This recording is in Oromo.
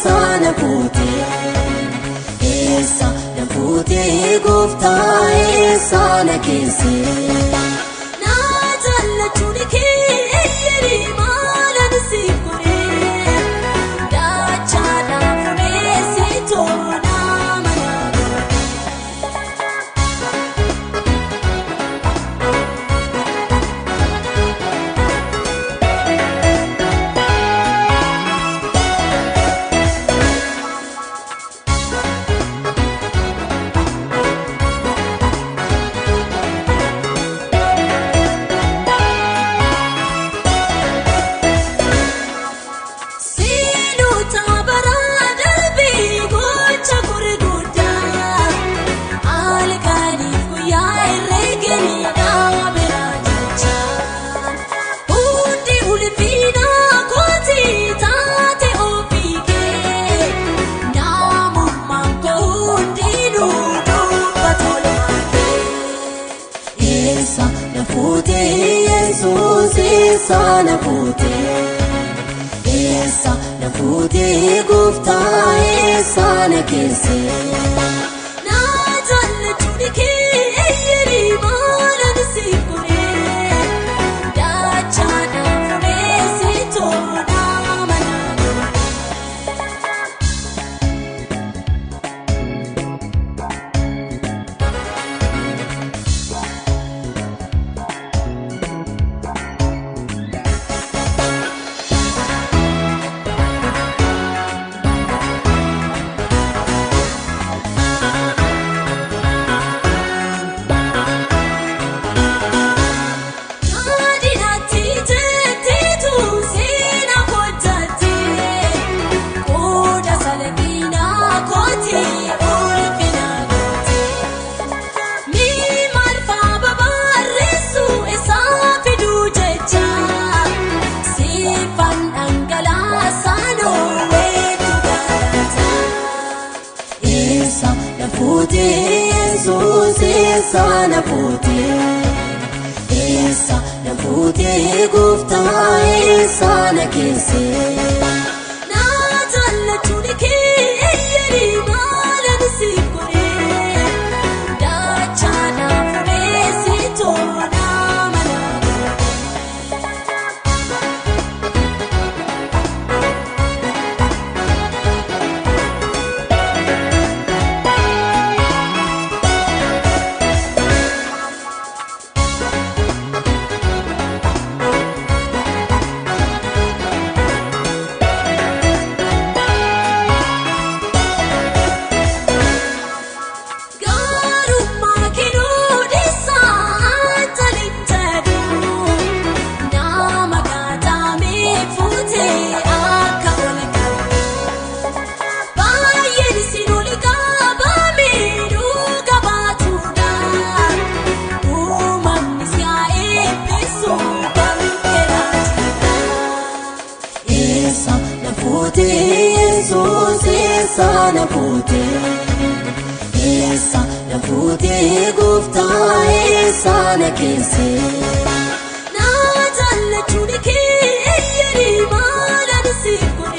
Eessaa na fuutee Eessaa na fuutee gooftaa Eessaa na keessee na Danyaachoo kee eeyyanii maalan siif godhee dachaadhaan fuudhee si tola mana Eessaa na fuutee Eessaa na fuutee gooftaa Eessaa na keessee na Danyaachoo kee eeyyanii maalan siif godhee dachaadhaan fuudhee si tola mana Eessaa na fuutee Eessaa na fuutee gooftaa Eessaa na keessee na Danyaachoo kee eeyyanii maalan siif godhee dachaadhaan fuudhee si tola mana Eessaa na fuutee Eessaa na fuutee gooftaa Eessaa na keessee na Danyaachoo kee eeyyanii maalan siif godhee